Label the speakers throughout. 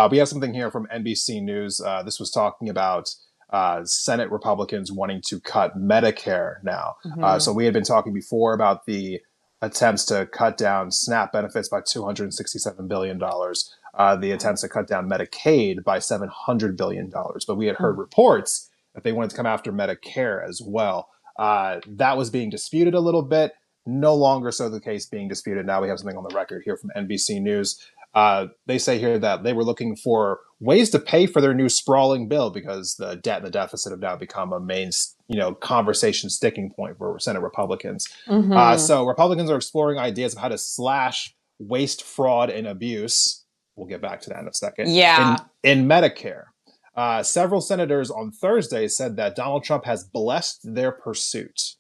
Speaker 1: We have something here from NBC News. This was talking about Senate Republicans wanting to cut Medicare now. So we had been talking before about the attempts to cut down SNAP benefits by $267 billion, the attempts to cut down Medicaid by $700 billion. But we had heard reports that they wanted to come after Medicare as well. That was being disputed a little bit. No longer so the case being disputed. Now we have something on the record here from NBC News. They say here that they were looking for ways to pay for their new sprawling bill because the debt and the deficit have now become a main, conversation sticking point for Senate Republicans. So Republicans are exploring ideas of how to slash waste, fraud, and abuse. We'll get back to that in a second.
Speaker 2: Yeah.
Speaker 1: In Medicare. Several senators on Thursday said that Donald Trump has blessed their pursuit.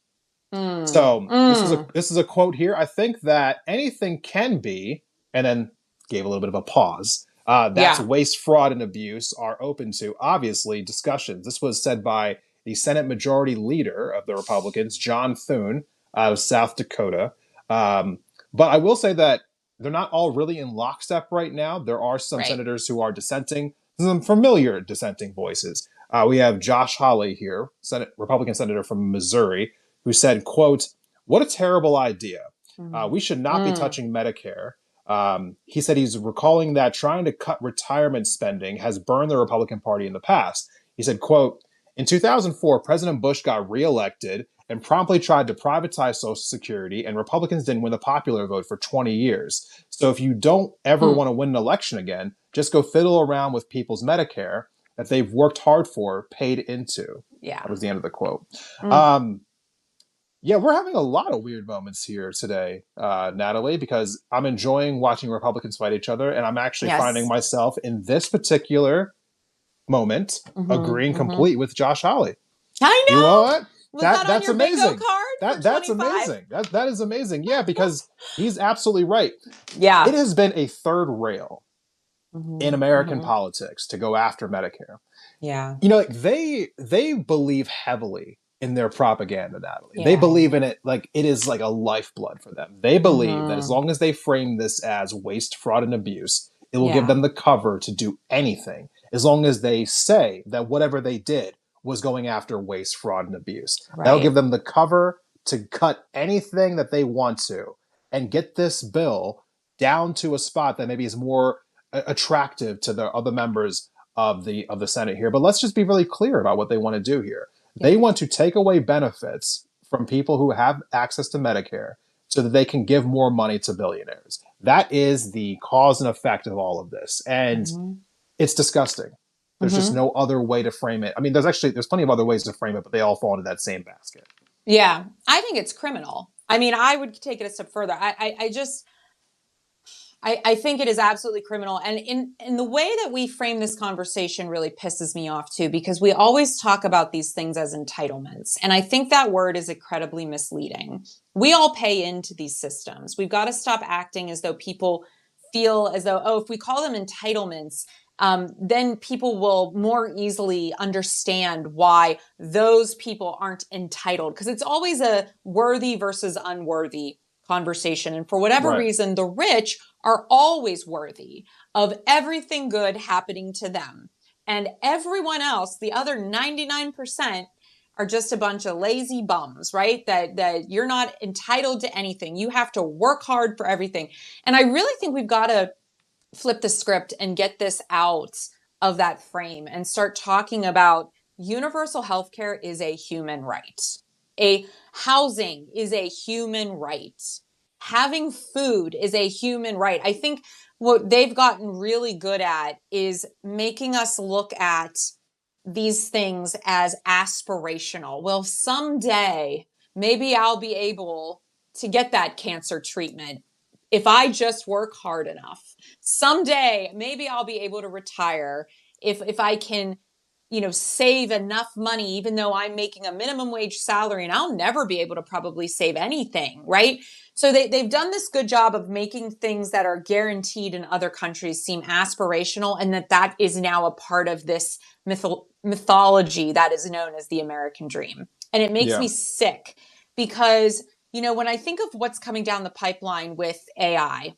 Speaker 1: So this is a quote here. I think that anything can be, and then gave a little bit of a pause. That's waste, fraud, and abuse are open to, obviously, discussions. This was said by the Senate Majority Leader of the Republicans, John Thune, out of South Dakota. But I will say that they're not all really in lockstep right now. There are some senators who are dissenting, some familiar dissenting voices. We have Josh Hawley here, Republican senator from Missouri, who said, quote, "What a terrible idea. We should not be touching Medicare." He said he's recalling that trying to cut retirement spending has burned the Republican Party in the past. He said, quote, "In 2004, President Bush got reelected and promptly tried to privatize Social Security, and Republicans didn't win the popular vote for 20 years. So if you don't ever want to win an election again, just go fiddle around with people's Medicare that they've worked hard for, paid into."
Speaker 2: Yeah.
Speaker 1: That was the end of the quote. Yeah, we're having a lot of weird moments here today, Natalie, because I'm enjoying watching Republicans fight each other, and I'm actually finding myself in this particular moment agreeing complete with Josh Hawley.
Speaker 2: I know.
Speaker 1: You know what?
Speaker 2: Was that
Speaker 1: that's
Speaker 2: on your
Speaker 1: amazing.
Speaker 2: bingo card
Speaker 1: That's
Speaker 2: 25?
Speaker 1: amazing. That is amazing. Yeah, because he's absolutely right.
Speaker 2: Yeah.
Speaker 1: It has been a third rail in American politics to go after Medicare.
Speaker 2: Yeah.
Speaker 1: They believe heavily in their propaganda, Natalie. They believe in it like it is like a lifeblood for them. They believe that as long as they frame this as waste, fraud, and abuse, it will give them the cover to do anything. As long as they say that whatever they did was going after waste, fraud, and abuse. That'll give them the cover to cut anything that they want to and get this bill down to a spot that maybe is more attractive to the other members of the Senate here. But let's just be really clear about what they want to do here. They want to take away benefits from people who have access to Medicare so that they can give more money to billionaires. That is the cause and effect of all of this. And it's disgusting. There's just no other way to frame it. I mean, there's plenty of other ways to frame it, but they all fall into that same basket.
Speaker 2: Yeah, I think it's criminal. I mean, I would take it a step further. I think it is absolutely criminal. And in the way that we frame this conversation really pisses me off too, because we always talk about these things as entitlements. And I think that word is incredibly misleading. We all pay into these systems. We've got to stop acting as though people feel as though, if we call them entitlements, then people will more easily understand why those people aren't entitled. Because it's always a worthy versus unworthy conversation. And for whatever reason, the rich are always worthy of everything good happening to them. And everyone else, the other 99%, are just a bunch of lazy bums, right? That you're not entitled to anything. You have to work hard for everything. And I really think we've got to flip the script and get this out of that frame and start talking about universal health care is a human right. A housing is a human right. Having food is a human right. I think what they've gotten really good at is making us look at these things as aspirational. Well, someday, maybe I'll be able to get that cancer treatment if I just work hard enough. Someday, maybe I'll be able to retire if I can, save enough money, even though I'm making a minimum wage salary, and I'll never be able to probably save anything, right? So they've done this good job of making things that are guaranteed in other countries seem aspirational, and that is now a part of this mythology that is known as the American dream. And it makes me sick because, when I think of what's coming down the pipeline with AI,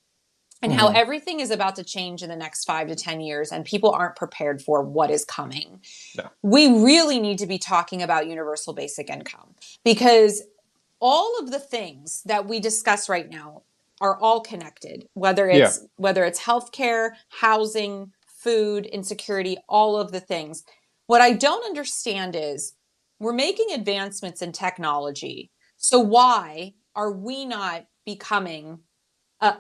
Speaker 2: and how everything is about to change in the next 5 to 10 years and people aren't prepared for what is coming.
Speaker 1: Yeah.
Speaker 2: We really need to be talking about universal basic income, because all of the things that we discuss right now are all connected, whether it's healthcare, housing, food, insecurity, all of the things. What I don't understand is we're making advancements in technology. So why are we not becoming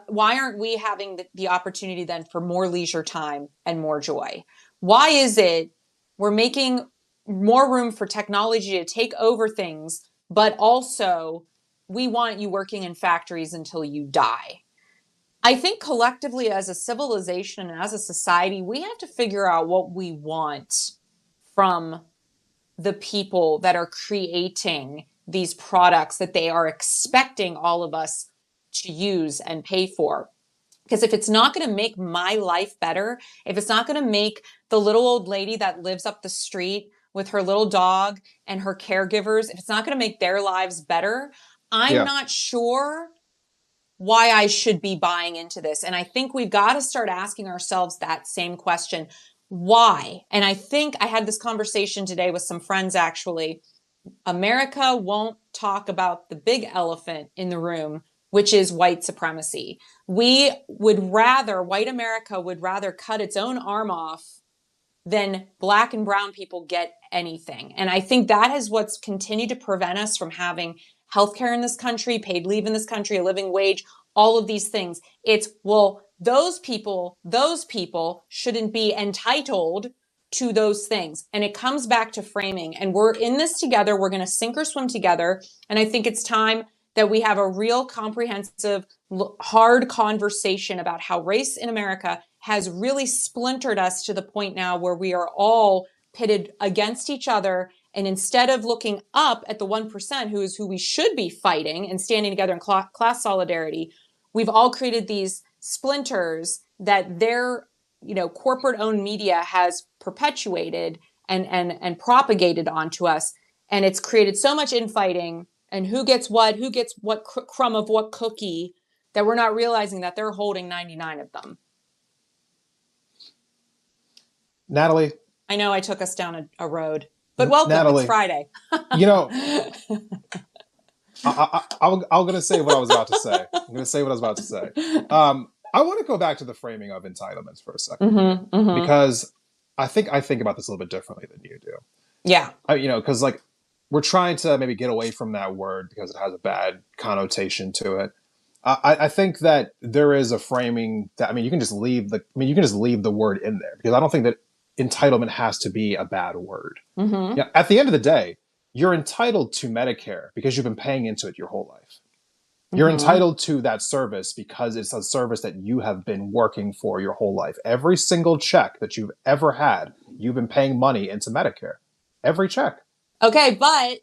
Speaker 2: why aren't we having the opportunity then for more leisure time and more joy? Why is it we're making more room for technology to take over things, but also we want you working in factories until you die? I think collectively as a civilization and as a society, we have to figure out what we want from the people that are creating these products that they are expecting all of us to use and pay for. Because if it's not going to make my life better, if it's not going to make the little old lady that lives up the street with her little dog and her caregivers, if it's not going to make their lives better, I'm not sure why I should be buying into this. And I think we've got to start asking ourselves that same question. Why? And I think I had this conversation today with some friends, actually. America won't talk about the big elephant in the room, which is white supremacy. White America would rather cut its own arm off than Black and brown people get anything. And I think that is what's continued to prevent us from having healthcare in this country, paid leave in this country, a living wage, all of these things. It's, well, those people shouldn't be entitled to those things. And it comes back to framing. And we're in this together. We're going to sink or swim together. And I think it's time that we have a real comprehensive, hard conversation about how race in America has really splintered us to the point now where we are all pitted against each other. And instead of looking up at the 1%, who is who we should be fighting and standing together in class solidarity, we've all created these splinters that their corporate owned media has perpetuated and propagated onto us. And it's created so much infighting and who gets what crumb of what cookie, that we're not realizing that they're holding 99 of them.
Speaker 1: Natalie.
Speaker 2: I know I took us down a road, but welcome.
Speaker 1: Natalie,
Speaker 2: it's Friday.
Speaker 1: I'm going to say what I was about to say. I want to go back to the framing of entitlements for a second, because I think about this a little bit differently than you do.
Speaker 2: Yeah.
Speaker 1: Because we're trying to maybe get away from that word because it has a bad connotation to it. I think that there is a framing that, you can just leave the word in there, because I don't think that entitlement has to be a bad word. At the end of the day, you're entitled to Medicare because you've been paying into it your whole life. You're entitled to that service because it's a service that you have been working for your whole life. Every single check that you've ever had, you've been paying money into Medicare. Every check. Okay,
Speaker 2: but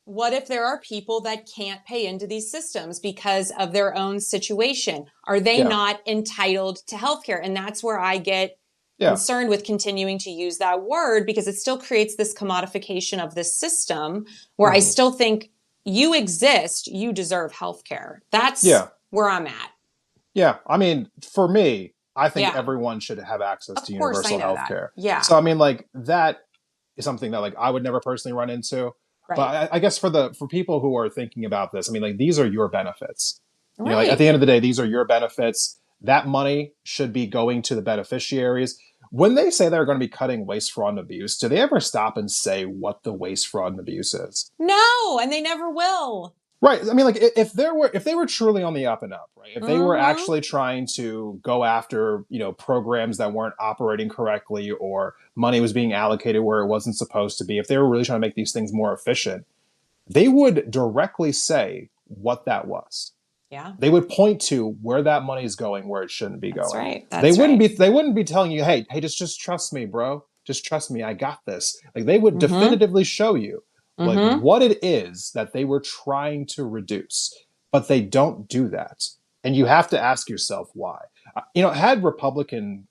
Speaker 2: what if there are people that can't pay into these systems because of their own situation? Are they not entitled to healthcare? And that's where I get concerned with continuing to use that word, because it still creates this commodification of this system where I still think you exist, you deserve healthcare. That's where I'm at.
Speaker 1: Yeah. For me, I think everyone should have access to universal healthcare.
Speaker 2: Yeah.
Speaker 1: So, that is something that I would never personally run into. Right. But I guess for people who are thinking about this, these are your benefits.
Speaker 2: Right.
Speaker 1: At the end of the day, these are your benefits. That money should be going to the beneficiaries. When they say they're going to be cutting waste, fraud, and abuse, do they ever stop and say what the waste, fraud, and abuse is?
Speaker 2: No, and they never will.
Speaker 1: Right. If they were truly on the up and up, right? If they were actually trying to go after, programs that weren't operating correctly, or money was being allocated where it wasn't supposed to be, if they were really trying to make these things more efficient, they would directly say what that was.
Speaker 2: Yeah.
Speaker 1: They would point to where that money is going, where it shouldn't be going.
Speaker 2: Right.
Speaker 1: They wouldn't be telling you, hey, just trust me, bro. Just trust me. I got this. They would definitively show you what it is that they were trying to reduce, but they don't do that. And you have to ask yourself why. Had Republican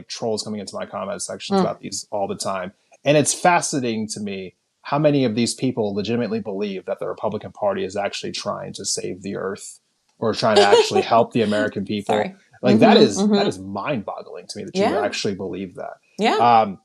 Speaker 1: trolls coming into my comment sections about these all the time. And it's fascinating to me how many of these people legitimately believe that the Republican Party is actually trying to save the earth, or trying to actually help the American people. Like that is mind-boggling to me that you would actually believe that.
Speaker 2: Yeah.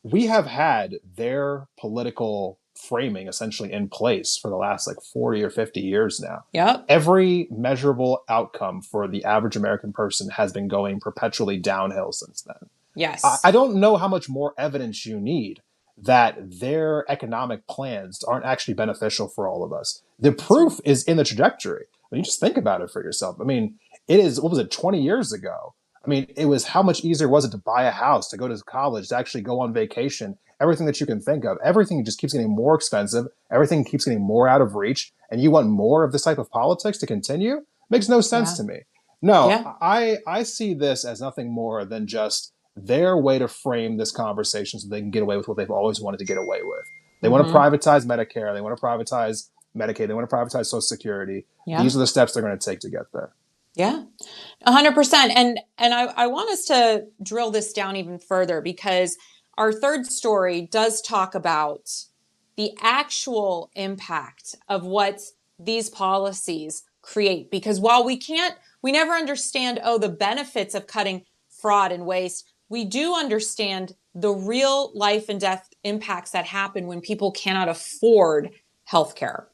Speaker 1: We have had their political framing essentially in place for the last like 40 or 50 years now.
Speaker 2: Yep.
Speaker 1: Every measurable outcome for the average American person has been going perpetually downhill since then.
Speaker 2: Yes.
Speaker 1: I don't know how much more evidence you need that their economic plans aren't actually beneficial for all of us. The proof is in the trajectory. I mean, you just think about it for yourself. I mean, it is, what was it, 20 years ago? I mean, it was, how much easier was it to buy a house, to go to college, to actually go on vacation, everything that you can think of. Everything just keeps getting more expensive. Everything keeps getting more out of reach. And you want more of this type of politics to continue? Makes no sense to me. No, I see this as nothing more than just their way to frame this conversation so they can get away with what they've always wanted to get away with. They want to privatize Medicare. They want to privatize Medicaid. They want to privatize Social Security. These are the steps they're going to take to get there.
Speaker 2: Yeah, 100%. And I want us to drill this down even further, because our third story does talk about the actual impact of what these policies create. Because while we never understand, the benefits of cutting fraud and waste, we do understand the real life and death impacts that happen when people cannot afford healthcare.